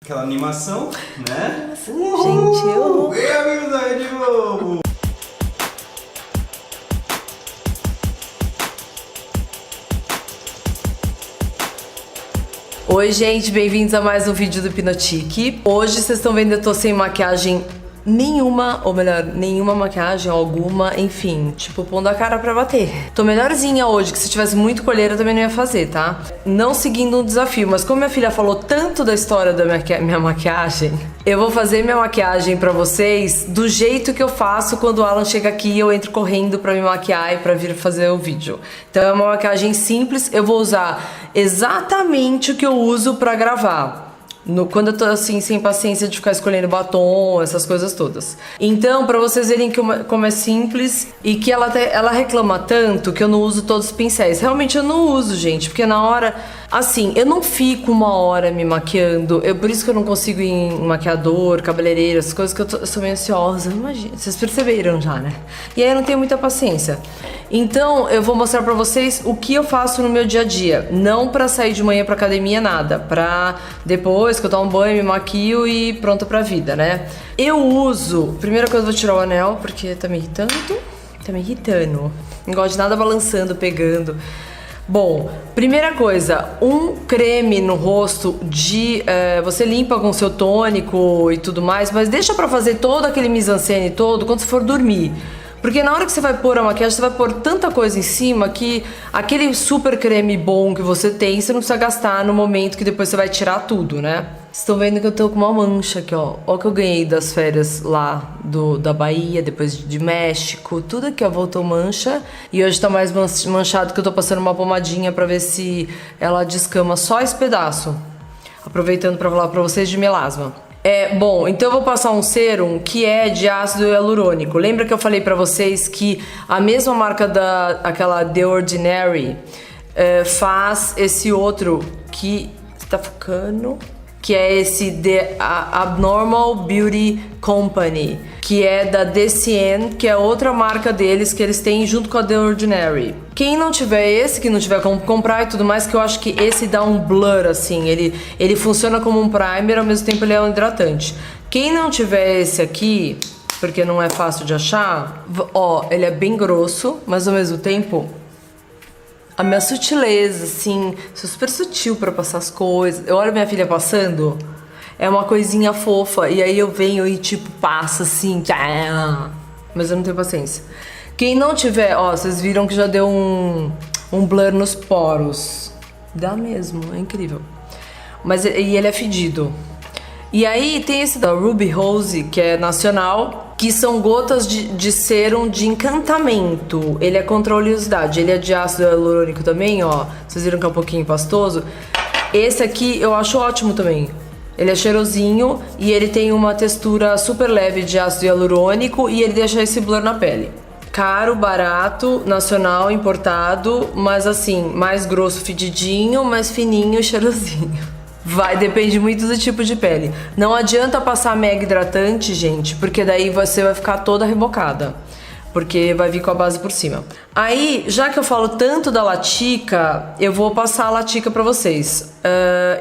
Aquela animação, né? Gente, eu... Ei, amigos da Rede Globo! Oi, gente, bem-vindos a mais um vídeo do Hipnotique. Hoje vocês estão vendo, eu tô sem maquiagem nenhuma, ou melhor, nenhuma maquiagem, alguma, enfim, tipo, pondo a cara pra bater. Tô melhorzinha hoje, que se tivesse muito colheira eu também não ia fazer, tá? Não seguindo um desafio, mas como minha filha falou tanto da história da minha maquiagem, eu vou fazer minha maquiagem pra vocês do jeito que eu faço quando o Alan chega aqui e eu entro correndo pra me maquiar e pra vir fazer o vídeo. Então é uma maquiagem simples, eu vou usar exatamente o que eu uso pra gravar. Quando eu tô assim, sem paciência de ficar escolhendo batom, essas coisas todas. Então, pra vocês verem como é simples e que ela reclama tanto que eu não uso todos os pincéis. Realmente eu não uso, gente, porque na hora... Assim, eu não fico uma hora me maquiando. Por isso que eu não consigo ir em maquiador, cabeleireiro, essas coisas que eu sou meio ansiosa. Imagina, vocês perceberam já, né? E aí eu não tenho muita paciência. Então, eu vou mostrar pra vocês o que eu faço no meu dia a dia. Não pra sair de manhã pra academia, nada. Pra depois que eu tomo banho, me maquio e pronta pra vida, né? Eu uso... Primeira coisa, eu vou tirar o anel, porque tá me irritando. Tá me irritando. Não gosto de nada balançando, pegando. Bom, primeira coisa, um creme no rosto você limpa com seu tônico e tudo mais, mas deixa pra fazer todo aquele mise-en-scène todo quando você for dormir. Porque na hora que você vai pôr a maquiagem, você vai pôr tanta coisa em cima que aquele super creme bom que você tem, você não precisa gastar no momento que depois você vai tirar tudo, né? Vocês estão vendo que eu tô com uma mancha aqui, ó. Ó, que eu ganhei das férias lá da Bahia, depois de México. Tudo aqui, ó, voltou mancha. E hoje tá mais manchado que eu tô passando uma pomadinha pra ver se ela descama só esse pedaço. Aproveitando pra falar pra vocês de melasma. Bom, então eu vou passar um sérum que é de ácido hialurônico. Lembra que eu falei pra vocês que a mesma marca aquela The Ordinary faz esse outro que... Tá focando... Que é esse Abnormal Beauty Company, que é da DCN, que é outra marca deles que eles têm junto com a The Ordinary. Quem não tiver esse, que não tiver como comprar e tudo mais, que eu acho que esse dá um blur, assim, ele funciona como um primer, ao mesmo tempo ele é um hidratante. Quem não tiver esse aqui, porque não é fácil de achar, ó, ele é bem grosso, mas ao mesmo tempo... A minha sutileza, assim, sou super sutil pra passar as coisas. Eu olho minha filha passando, é uma coisinha fofa, e aí eu venho e tipo, passo assim, mas eu não tenho paciência. Quem não tiver, ó, vocês viram que já deu um blur nos poros. Dá mesmo, é incrível. E ele é fedido. E aí tem esse da Ruby Rose, que é nacional, que são gotas de sérum de encantamento. Ele é contra a oleosidade, ele é de ácido hialurônico também, ó. Vocês viram que é um pouquinho pastoso? Esse aqui eu acho ótimo também. Ele é cheirosinho e ele tem uma textura super leve de ácido hialurônico e ele deixa esse blur na pele. Caro, barato, nacional, importado, mas assim, mais grosso, fedidinho, mais fininho, cheirosinho. Depende muito do tipo de pele. Não adianta passar mega hidratante, gente, porque daí você vai ficar toda rebocada. Porque vai vir com a base por cima. Aí, já que eu falo tanto da Latica, eu vou passar a Latica pra vocês.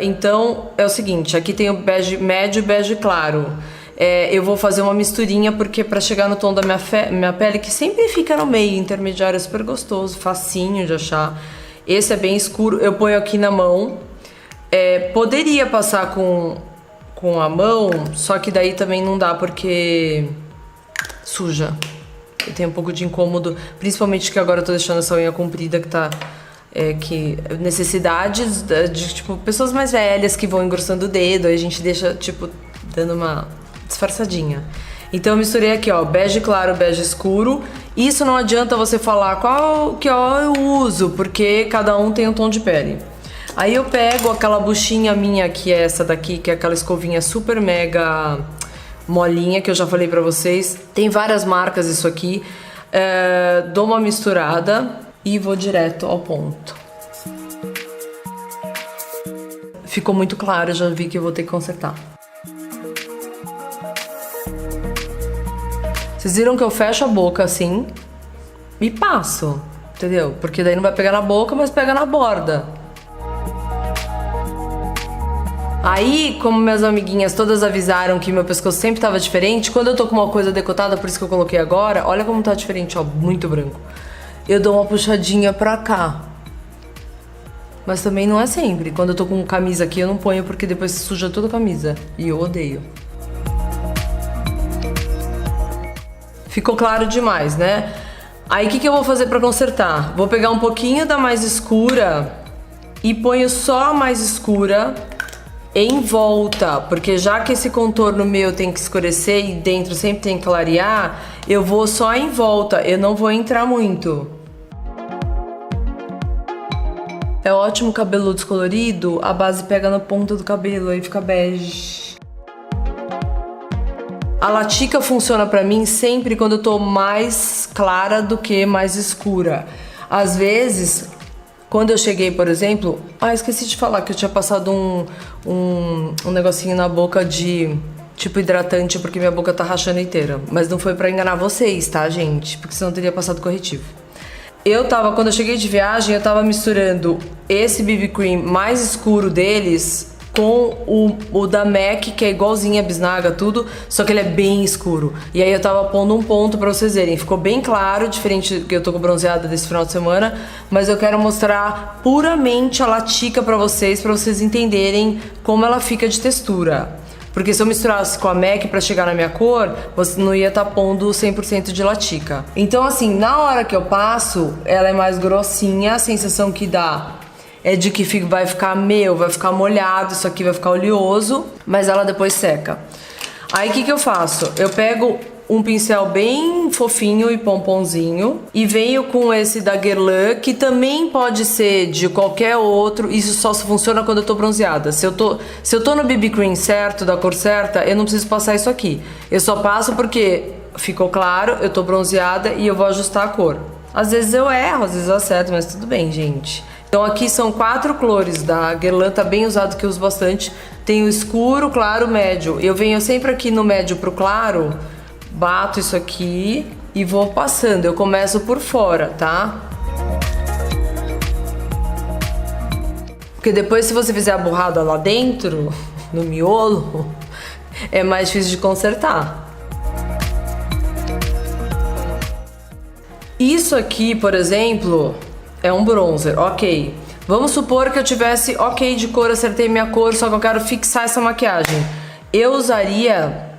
Então, é o seguinte, aqui tem o bege médio e bege claro. Eu vou fazer uma misturinha, porque pra chegar no tom da minha pele, que sempre fica no meio, intermediário, é super gostoso, facinho de achar. Esse é bem escuro, eu ponho aqui na mão. Poderia passar com a mão, só que daí também não dá porque suja. Eu tenho um pouco de incômodo, principalmente que agora eu tô deixando essa unha comprida que tá... necessidades de, tipo, pessoas mais velhas que vão engrossando o dedo, aí a gente deixa, tipo, dando uma disfarçadinha. Então eu misturei aqui, ó, bege claro, bege escuro. Isso não adianta você falar qual que eu uso, porque cada um tem um tom de pele. Aí eu pego aquela buchinha minha, que é essa daqui, que é aquela escovinha super mega molinha, que eu já falei pra vocês. Tem várias marcas isso aqui. Dou uma misturada e vou direto ao ponto. Ficou muito claro, já vi que eu vou ter que consertar. Vocês viram que eu fecho a boca assim e passo, entendeu? Porque daí não vai pegar na boca, mas pega na borda. Aí, como minhas amiguinhas todas avisaram que meu pescoço sempre tava diferente, quando eu tô com uma coisa decotada, por isso que eu coloquei agora, olha como tá diferente, ó, muito branco. Eu dou uma puxadinha pra cá. Mas também não é sempre. Quando eu tô com camisa aqui, eu não ponho porque depois suja toda a camisa. E eu odeio. Ficou claro demais, né? Aí o que eu vou fazer pra consertar? Vou pegar um pouquinho da mais escura e ponho só a mais escura em volta, porque já que esse contorno meu tem que escurecer e dentro sempre tem que clarear, eu vou só em volta, eu não vou entrar muito. É ótimo cabelo descolorido, a base pega na ponta do cabelo, aí fica bege. A latica funciona pra mim sempre quando eu tô mais clara do que mais escura. Às vezes, quando eu cheguei, por exemplo... esqueci de falar que eu tinha passado um negocinho na boca de tipo hidratante, porque minha boca tá rachando inteira. Mas não foi pra enganar vocês, tá, gente? Porque senão eu teria passado corretivo. Quando eu cheguei de viagem, eu tava misturando esse BB Cream mais escuro deles com o da MAC, que é igualzinho a bisnaga, tudo, só que ele é bem escuro. E aí eu tava pondo um ponto pra vocês verem. Ficou bem claro, diferente que eu tô com bronzeada desse final de semana, mas eu quero mostrar puramente a latica pra vocês entenderem como ela fica de textura. Porque se eu misturasse com a MAC pra chegar na minha cor, você não ia estar pondo 100% de latica. Então assim, na hora que eu passo, ela é mais grossinha, a sensação que dá é de que vai ficar molhado, isso aqui vai ficar oleoso, mas ela depois seca. Aí o que eu faço? Eu pego um pincel bem fofinho e pomponzinho e venho com esse da Guerlain, que também pode ser de qualquer outro, isso só funciona quando eu tô bronzeada. Se eu tô no BB Cream certo, da cor certa, eu não preciso passar isso aqui. Eu só passo porque ficou claro, eu tô bronzeada e eu vou ajustar a cor. Às vezes eu erro, às vezes eu acerto, mas tudo bem, gente. Então aqui são 4 cores da Guerlain, tá bem usado, que eu uso bastante. Tem o escuro, claro, médio. Eu venho sempre aqui no médio pro claro, bato isso aqui e vou passando. Eu começo por fora, tá? Porque depois, se você fizer a borrada lá dentro, no miolo, é mais difícil de consertar. Isso aqui, por exemplo, é um bronzer, ok. Vamos supor que eu tivesse ok de cor, acertei minha cor, só que eu quero fixar essa maquiagem. Eu usaria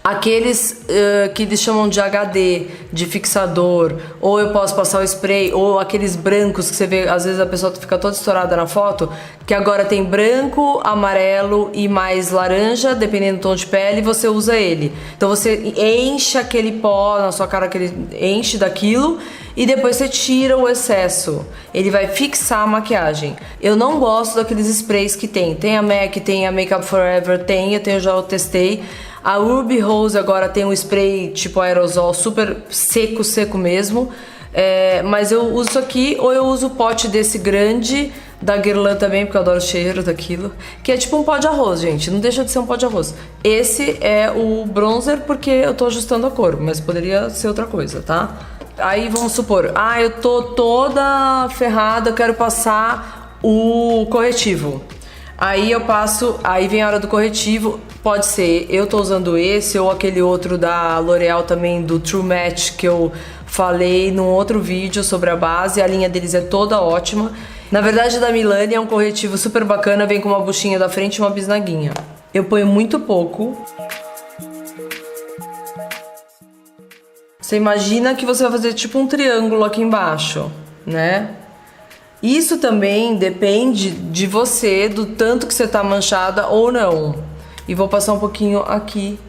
aqueles que eles chamam de HD, de fixador, ou eu posso passar o spray, ou aqueles brancos que você vê, às vezes a pessoa fica toda estourada na foto, que agora tem branco, amarelo e mais laranja, dependendo do tom de pele, você usa ele. Então você enche aquele pó na sua cara, enche daquilo, e depois você tira o excesso. Ele vai fixar a maquiagem. Eu não gosto daqueles sprays que tem. Tem a MAC, tem a Makeup Forever, eu já testei. A Ruby Rose agora tem um spray tipo aerosol super seco mesmo. Mas eu uso isso aqui, ou eu uso o pote desse grande da Guerlain também, porque eu adoro o cheiro daquilo. Que é tipo um pó de arroz, gente. Não deixa de ser um pó de arroz. Esse é o bronzer porque eu tô ajustando a cor, mas poderia ser outra coisa, tá? Aí vamos supor, eu tô toda ferrada, eu quero passar o corretivo. Aí eu passo, aí vem a hora do corretivo, pode ser, eu tô usando esse ou aquele outro da L'Oréal também, do True Match, que eu falei num outro vídeo sobre a base, a linha deles é toda ótima. Na verdade, da Milani é um corretivo super bacana, vem com uma buchinha da frente e uma bisnaguinha. Eu ponho muito pouco. Você imagina que você vai fazer tipo um triângulo aqui embaixo, né? Isso também depende de você, do tanto que você tá manchada ou não. E vou passar um pouquinho aqui,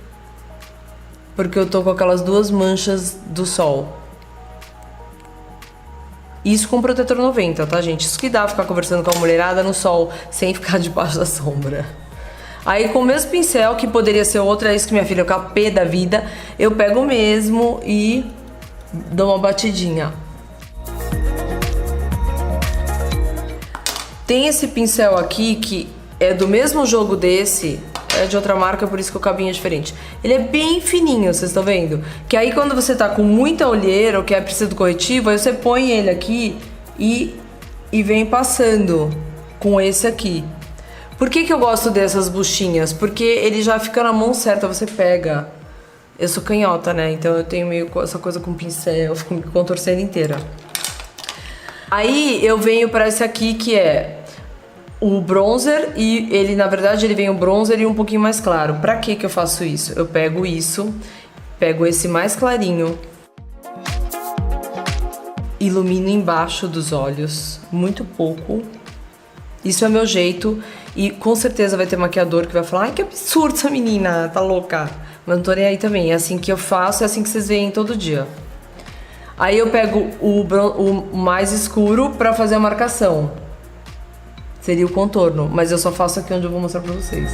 porque eu tô com aquelas 2 manchas do sol. Isso com protetor 90, tá, gente? Isso que dá ficar conversando com a mulherada no sol, sem ficar debaixo da sombra. Aí com o mesmo pincel, que poderia ser outro, é isso que minha filha fica pé da vida, eu pego o mesmo e dou uma batidinha. Tem esse pincel aqui que é do mesmo jogo desse, é de outra marca, por isso que o cabinho é diferente. Ele é bem fininho, vocês estão vendo? Que aí quando você tá com muita olheira ou que precisa do corretivo, aí você põe ele aqui e vem passando com esse aqui. Por que eu gosto dessas buchinhas? Porque ele já fica na mão certa, você pega. Eu sou canhota, né? Então eu tenho meio essa coisa com pincel, eu fico me contorcendo inteira. Aí eu venho pra esse aqui que é o bronzer e ele, na verdade, ele vem o bronzer e um pouquinho mais claro. Pra que eu faço isso? Eu pego isso, pego esse mais clarinho, ilumino embaixo dos olhos, muito pouco. Isso é meu jeito e com certeza vai ter maquiador que vai falar: ai, que absurdo essa menina, tá louca. Mas não tô nem aí também, é assim que eu faço, é assim que vocês veem todo dia. Aí eu pego o mais escuro pra fazer a marcação. Seria o contorno, mas eu só faço aqui onde eu vou mostrar pra vocês.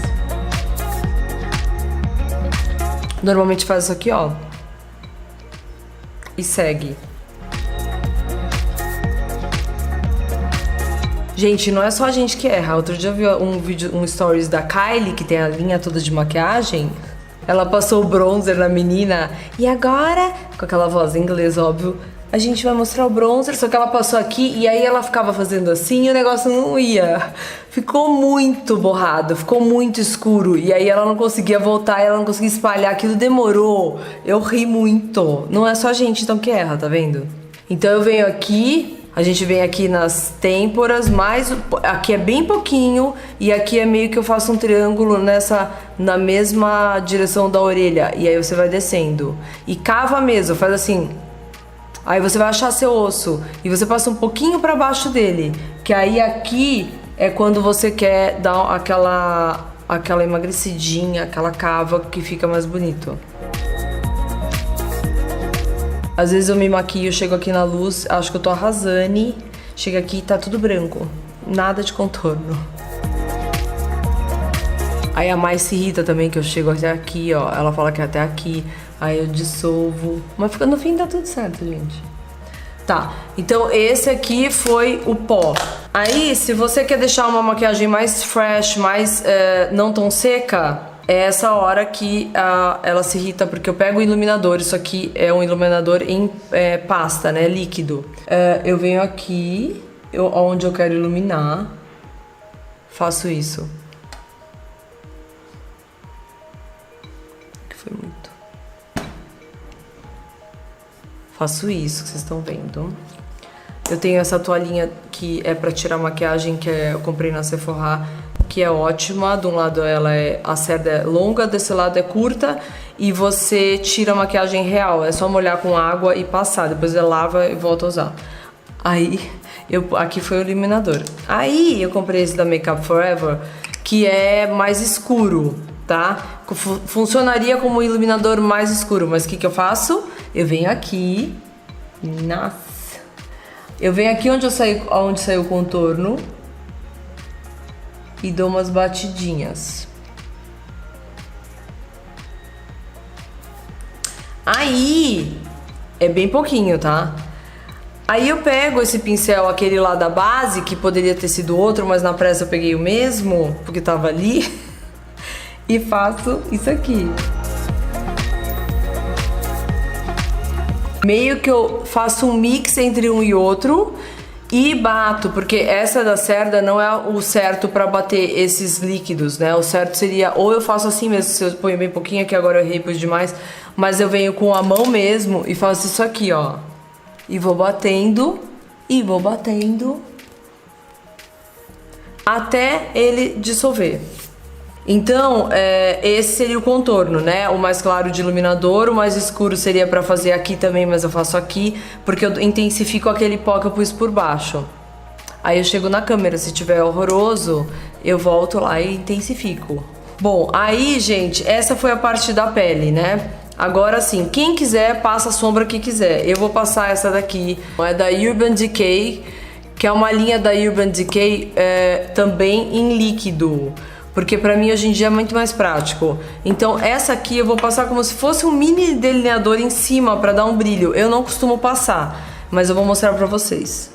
Normalmente faz isso aqui, ó. E segue. Gente, não é só a gente que erra. Outro dia eu vi um stories da Kylie, que tem a linha toda de maquiagem. Ela passou o bronzer na menina. E agora, com aquela voz em inglês, óbvio, a gente vai mostrar o bronzer. Só que ela passou aqui e aí ela ficava fazendo assim e o negócio não ia. Ficou muito borrado, ficou muito escuro. E aí ela não conseguia voltar, ela não conseguia espalhar. Aquilo demorou. Eu ri muito. Não é só a gente então que erra, tá vendo? Então eu venho aqui... A gente vem aqui nas têmporas, mas aqui é bem pouquinho e aqui é meio que eu faço um triângulo na mesma direção da orelha. E aí você vai descendo. E cava mesmo, faz assim. Aí você vai achar seu osso e você passa um pouquinho pra baixo dele. Que aí aqui é quando você quer dar aquela emagrecidinha, aquela cava que fica mais bonito. Às vezes eu me maquio, chego aqui na luz, acho que eu tô arrasando, chega aqui e tá tudo branco, nada de contorno. Aí a mais se irrita também, que eu chego até aqui, ó, ela fala que é até aqui, aí eu dissolvo, mas no fim dá tudo certo, gente. Tá, então esse aqui foi o pó. Aí, se você quer deixar uma maquiagem mais fresh, mais não tão seca... É essa hora que ela se irrita, porque eu pego o iluminador. Isso aqui é um iluminador em pasta, né? Líquido. Eu venho aqui, onde eu quero iluminar. Faço isso. Que foi muito. Faço isso que vocês estão vendo. Eu tenho essa toalhinha que é pra tirar maquiagem, que eu comprei na Sephora, que é ótima. De um lado a cerda é longa, desse lado é curta e você tira a maquiagem real. É só molhar com água e passar, depois você lava e volta a usar. Aí, aqui foi o iluminador. Aí eu comprei esse da Makeup Forever, que é mais escuro, tá? Funcionaria como um iluminador mais escuro, mas o que eu faço? Eu venho aqui, eu venho aqui onde saiu o contorno e dou umas batidinhas. Aí, é bem pouquinho, tá? Aí eu pego esse pincel, aquele lá da base, que poderia ter sido outro, mas na pressa eu peguei o mesmo, porque tava ali, e faço isso aqui. Meio que eu faço um mix entre um e outro e bato, porque essa da cerda não é o certo pra bater esses líquidos, né? O certo seria, ou eu faço assim mesmo, se eu ponho bem pouquinho, que agora eu errei pus demais, mas eu venho com a mão mesmo e faço isso aqui, ó. E vou batendo, até ele dissolver. Então, esse seria o contorno, né? O mais claro de iluminador, o mais escuro seria pra fazer aqui também, mas eu faço aqui, porque eu intensifico aquele pó que eu pus por baixo. Aí eu chego na câmera, se tiver horroroso, eu volto lá e intensifico. Bom, aí, gente, essa foi a parte da pele, né? Agora sim, quem quiser, passa a sombra que quiser. Eu vou passar essa daqui, é da Urban Decay, que é uma linha da Urban Decay também em líquido. Porque pra mim hoje em dia é muito mais prático. Então essa aqui eu vou passar como se fosse um mini delineador em cima pra dar um brilho. Eu não costumo passar, mas eu vou mostrar pra vocês.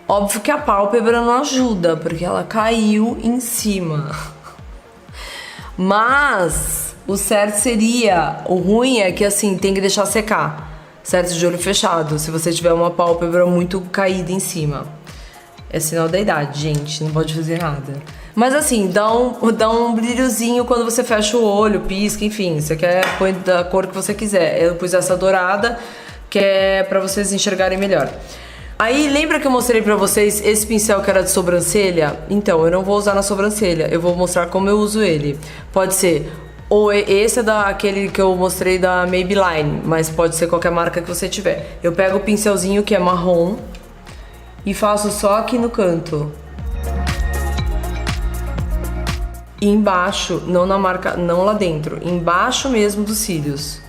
Óbvio que a pálpebra não ajuda, porque ela caiu em cima. Mas o certo seria, o ruim é que assim, tem que deixar secar, certo? De olho fechado, se você tiver uma pálpebra muito caída em cima. É sinal da idade, gente, não pode fazer nada. Mas assim, dá um brilhozinho quando você fecha o olho, pisca, enfim. Você quer põe da cor que você quiser. Eu pus essa dourada, que é pra vocês enxergarem melhor. Aí, lembra que eu mostrei pra vocês esse pincel que era de sobrancelha? Então, eu não vou usar na sobrancelha, eu vou mostrar como eu uso ele. Pode ser, ou esse é daquele que eu mostrei da Maybelline, mas pode ser qualquer marca que você tiver. Eu pego o pincelzinho que é marrom e faço só aqui no canto. E embaixo, não na marca, não lá dentro, embaixo mesmo dos cílios.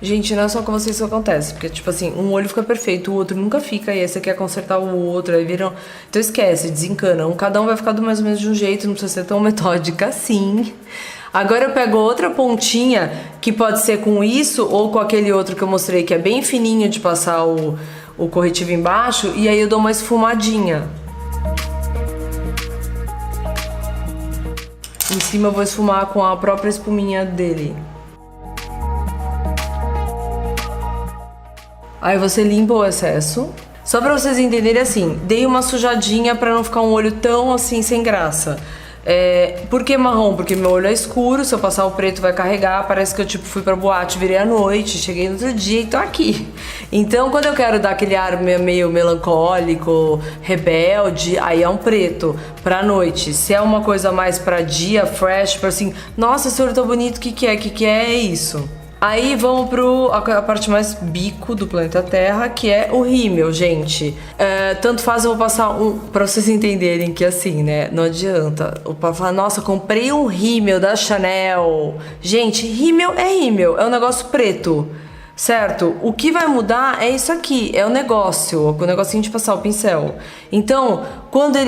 Gente, não é só com vocês que isso acontece, porque, tipo assim, um olho fica perfeito, o outro nunca fica, e aí você quer consertar o outro, aí viram... Então esquece, desencana, cada um vai ficar do mais ou menos de um jeito, não precisa ser tão metódica assim. Agora eu pego outra pontinha, que pode ser com isso, ou com aquele outro que eu mostrei, que é bem fininho de passar o corretivo embaixo, e aí eu dou uma esfumadinha. Em cima eu vou esfumar com a própria espuminha dele. Aí você limpa o excesso. Só pra vocês entenderem assim, dei uma sujadinha pra não ficar um olho tão assim sem graça. Por que marrom? Porque meu olho é escuro, se eu passar o preto vai carregar, parece que eu tipo fui pra boate, virei à noite, cheguei no outro dia e tô aqui. Então quando eu quero dar aquele ar meio melancólico, rebelde, aí é um preto pra noite. Se é uma coisa mais pra dia, fresh, pra assim, nossa, esse olho tá bonito, o que que é? O que que é? É isso. Aí vamos a parte mais bico do planeta Terra, que é o rímel, gente. Tanto faz, eu vou passar pra vocês entenderem que assim, né, não adianta. Pra falar, nossa, comprei um rímel da Chanel. Gente, rímel, é um negócio preto, certo? O que vai mudar é isso aqui, é o negocinho de passar o pincel. Então, quando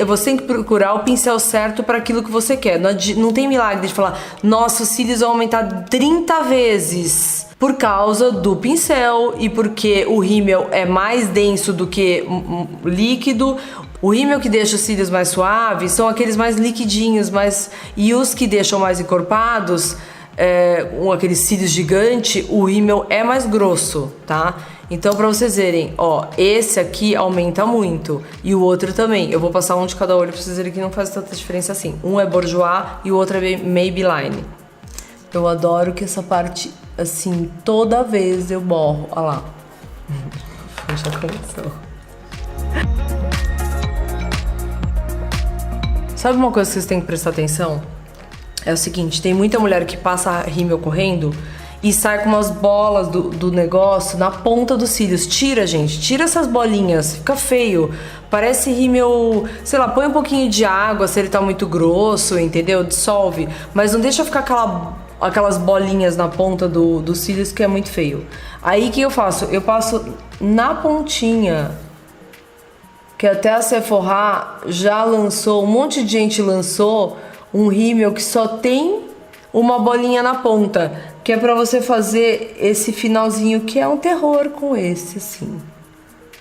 você tem que procurar o pincel certo para aquilo que você quer. Não tem milagre de falar, nossa, os cílios vão aumentar 30 vezes por causa do pincel e porque o rímel é mais denso do que líquido. O rímel que deixa os cílios mais suaves são aqueles mais liquidinhos, e os que deixam mais encorpados, com aqueles cílios gigantes, o rímel é mais grosso, tá? Então pra vocês verem, ó, esse aqui aumenta muito e o outro também. Eu vou passar um de cada olho pra vocês verem que não faz tanta diferença assim. Um é Bourjois e o outro é Maybelline. Eu adoro que essa parte, assim, toda vez eu borro. Olha lá. Já começou. Sabe uma coisa que vocês têm que prestar atenção? É o seguinte, tem muita mulher que passa rímel correndo e sai com umas bolas do negócio na ponta dos cílios. Tira, gente, tira essas bolinhas, fica feio. Parece rímel, sei lá, põe um pouquinho de água se ele tá muito grosso, entendeu? Dissolve, mas não deixa ficar aquelas bolinhas na ponta dos cílios, que é muito feio. Aí o que eu faço? Eu passo na pontinha, que até a Sephora já lançou, um monte de gente lançou um rímel que só tem uma bolinha na ponta, que é pra você fazer esse finalzinho, que é um terror com esse, assim.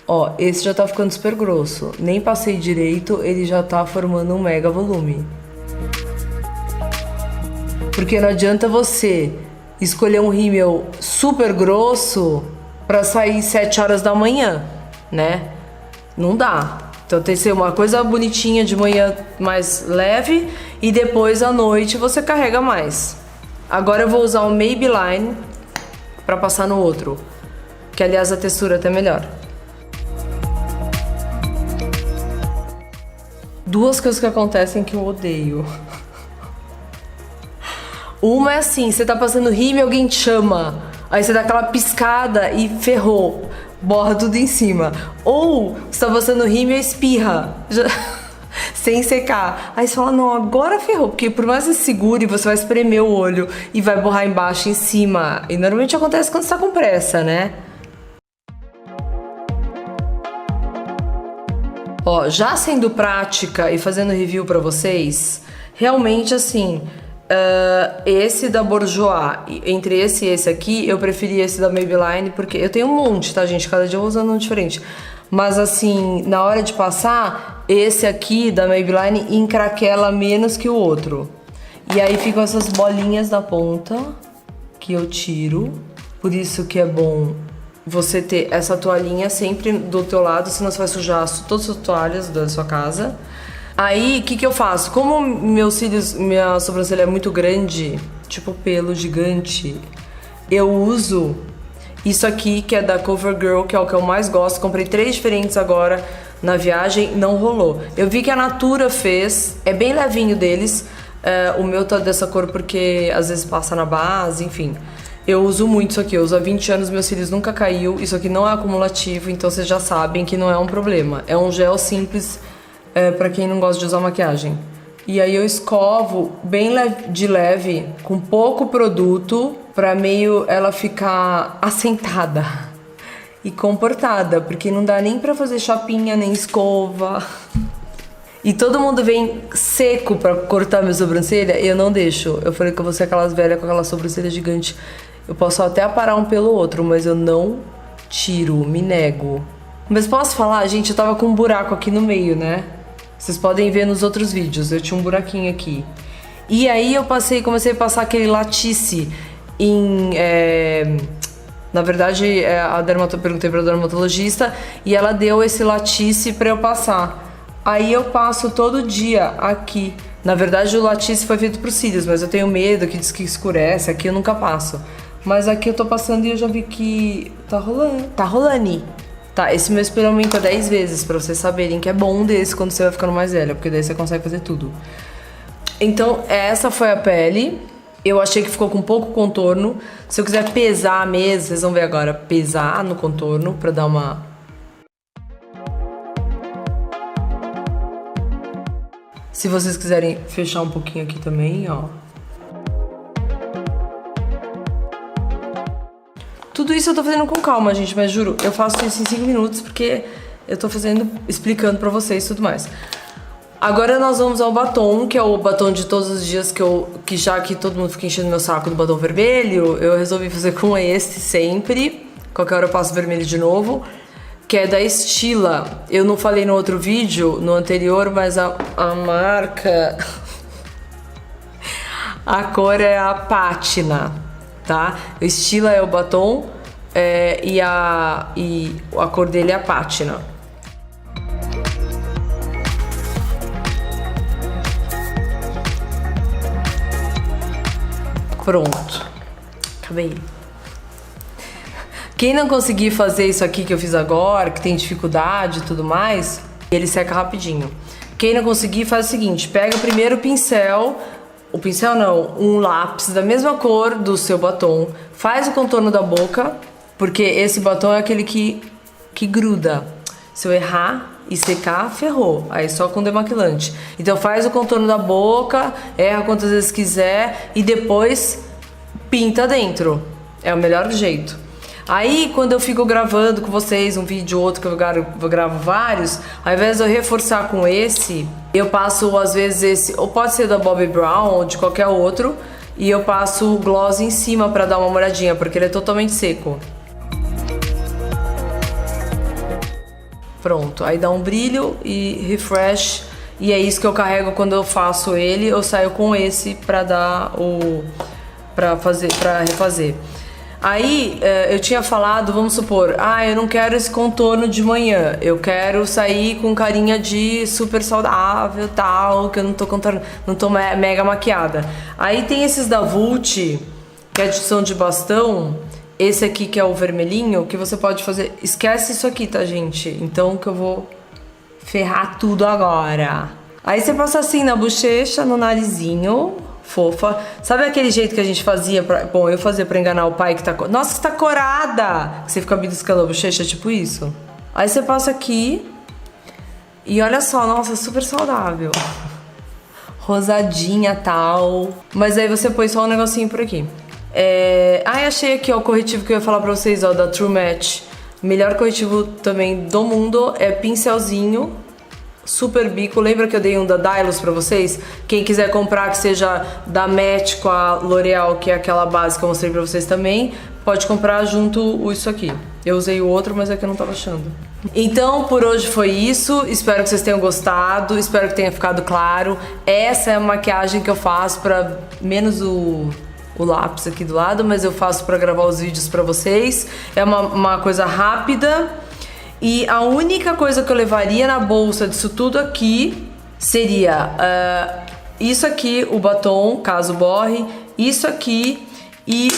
Ó, esse já tá ficando super grosso. Nem passei direito, ele já tá formando um mega volume. Porque não adianta você escolher um rímel super grosso pra sair 7 horas da manhã, né? Não dá. Então tem que ser uma coisa bonitinha de manhã, mais leve, e depois à noite você carrega mais. Agora eu vou usar o Maybelline pra passar no outro, que aliás a textura é até melhor. Duas coisas que acontecem que eu odeio. Uma é assim, você tá passando rímel e alguém te chama, aí você dá aquela piscada e ferrou. Borra tudo em cima. Ou você tá passando rímel e espirra sem secar. Aí você fala, não, agora ferrou. Porque por mais que você segure, você vai espremer o olho e vai borrar embaixo e em cima. E normalmente acontece quando você tá com pressa, né? Ó, já sendo prática e fazendo review pra vocês, realmente assim... esse da Bourjois, entre esse e esse aqui, eu preferi esse da Maybelline, porque eu tenho um monte, tá, gente? Cada dia eu vou usando um diferente. Mas assim, na hora de passar, esse aqui da Maybelline encraquela menos que o outro. E aí ficam essas bolinhas na ponta, que eu tiro. Por isso que é bom você ter essa toalhinha sempre do teu lado, senão você vai sujar todas as toalhas da sua casa. Aí, o que eu faço? Como meus cílios, minha sobrancelha é muito grande, tipo pelo gigante, eu uso isso aqui, que é da CoverGirl, que é o que eu mais gosto. Comprei 3 diferentes agora na viagem, não rolou. Eu vi que a Natura fez, é bem levinho deles. O meu tá dessa cor porque às vezes passa na base, enfim. Eu uso muito isso aqui, eu uso há 20 anos, meus cílios nunca caiu. Isso aqui não é acumulativo, então vocês já sabem que não é um problema. É um gel simples pra quem não gosta de usar maquiagem. E aí eu escovo bem de leve, com pouco produto, pra meio ela ficar assentada e comportada, porque não dá nem pra fazer chapinha, nem escova. E todo mundo vem seco pra cortar minha sobrancelha e eu não deixo. Eu falei que eu vou ser aquelas velhas com aquela sobrancelha gigante. Eu posso até aparar um pelo outro, mas eu não tiro, me nego. Mas posso falar, gente, eu tava com um buraco aqui no meio, né? Vocês podem ver nos outros vídeos, eu tinha um buraquinho aqui. E aí eu comecei a passar aquele Latisse em... Na verdade, perguntei pra dermatologista e ela deu esse Latisse pra eu passar. Aí eu passo todo dia aqui. Na verdade, o Latisse foi feito pros cílios, mas eu tenho medo, que diz que escurece. Aqui eu nunca passo. Mas aqui eu tô passando e eu já vi que tá rolando. Tá rolando. Tá, esse meu espelho aumenta 10 vezes, pra vocês saberem que é bom desse quando você vai ficando mais velha, porque daí você consegue fazer tudo. Então, essa foi a pele. Eu achei que ficou com pouco contorno. Se eu quiser pesar mesmo, vocês vão ver agora, pesar no contorno pra dar uma... Se vocês quiserem fechar um pouquinho aqui também, ó. Tudo isso eu tô fazendo com calma, gente, mas juro, eu faço isso em 5 minutos porque eu tô explicando pra vocês e tudo mais. Agora nós vamos ao batom, que é o batom de todos os dias que já que todo mundo fica enchendo meu saco do batom vermelho, eu resolvi fazer com esse sempre. Qualquer hora eu passo vermelho de novo. Que é da Stila. Eu não falei no outro vídeo, no anterior, mas a marca... A cor é a Pátina, tá? O Stila é o batom e a cor dele é a Pátina. Pronto. Acabei. Quem não conseguir fazer isso aqui que eu fiz agora, que tem dificuldade e tudo mais, ele seca rapidinho. Quem não conseguir, faz o seguinte, pega primeiro o pincel não, um lápis da mesma cor do seu batom, faz o contorno da boca, porque esse batom é aquele que gruda. Se eu errar e secar, ferrou. Aí só com demaquilante. Então faz o contorno da boca, erra quantas vezes quiser e depois pinta dentro. É o melhor jeito. Aí, quando eu fico gravando com vocês um vídeo ou outro, que eu gravo vários, ao invés de eu reforçar com esse, eu passo, às vezes, esse, ou pode ser da Bobbi Brown, ou de qualquer outro, e eu passo o gloss em cima pra dar uma molhadinha, porque ele é totalmente seco. Pronto, aí dá um brilho e refresh, e é isso que eu carrego quando eu faço ele, eu saio com esse pra dar pra refazer. Aí, eu tinha falado, vamos supor, eu não quero esse contorno de manhã, eu quero sair com carinha de super saudável, tal, que eu não tô mega maquiada. Aí tem esses da Vult, que são de bastão, esse aqui que é o vermelhinho, que você pode fazer... Esquece isso aqui, tá, gente? Então que eu vou ferrar tudo agora. Aí você passa assim na bochecha, no narizinho... Fofa. Sabe aquele jeito que a gente fazia Bom, eu fazia pra enganar o pai que tá... Nossa, que tá corada! Que você fica beliscando a bochecha, tipo isso. Aí você passa aqui. E olha só, nossa, super saudável. Rosadinha, tal. Mas aí você põe só um negocinho por aqui. Achei aqui, ó, o corretivo que eu ia falar pra vocês, ó, da True Match. Melhor corretivo também do mundo. É pincelzinho. Super bico, lembra que eu dei um da Dylos pra vocês? Quem quiser comprar que seja da Match com a L'Oreal, que é aquela base que eu mostrei pra vocês também, pode comprar junto isso aqui. Eu usei o outro, mas é que eu não tava achando. Então, por hoje foi isso. Espero que vocês tenham gostado, espero que tenha ficado claro. Essa é a maquiagem que eu faço pra menos o o lápis aqui do lado, mas eu faço pra gravar os vídeos pra vocês. É uma coisa rápida. E a única coisa que eu levaria na bolsa disso tudo aqui seria isso aqui, o batom, caso borre, isso aqui e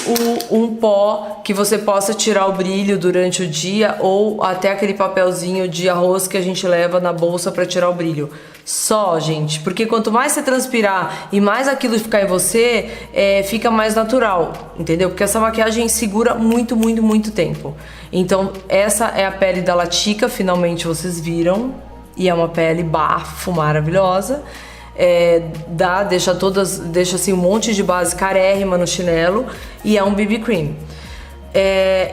um pó que você possa tirar o brilho durante o dia, ou até aquele papelzinho de arroz que a gente leva na bolsa pra tirar o brilho. Só, gente, porque quanto mais você transpirar e mais aquilo ficar em você, fica mais natural, entendeu? Porque essa maquiagem segura muito, muito, muito tempo. Então, essa é a pele da Latica, finalmente vocês viram, e é uma pele bafo, maravilhosa. Deixa assim um monte de base carérrima no chinelo, e é um BB Cream.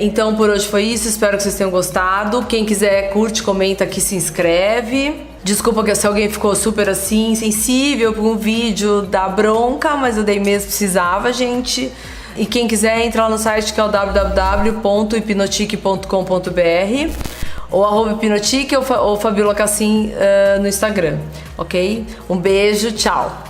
Então por hoje foi isso, espero que vocês tenham gostado. Quem quiser, curte, comenta aqui, se inscreve. Desculpa se alguém ficou super assim, sensível com o vídeo da bronca, mas eu dei mesmo, precisava, gente. E quem quiser, entra lá no site que é o www.hipnotique.com.br ou @hipnotique ou Fabiola Cassim no Instagram, ok? Um beijo, tchau!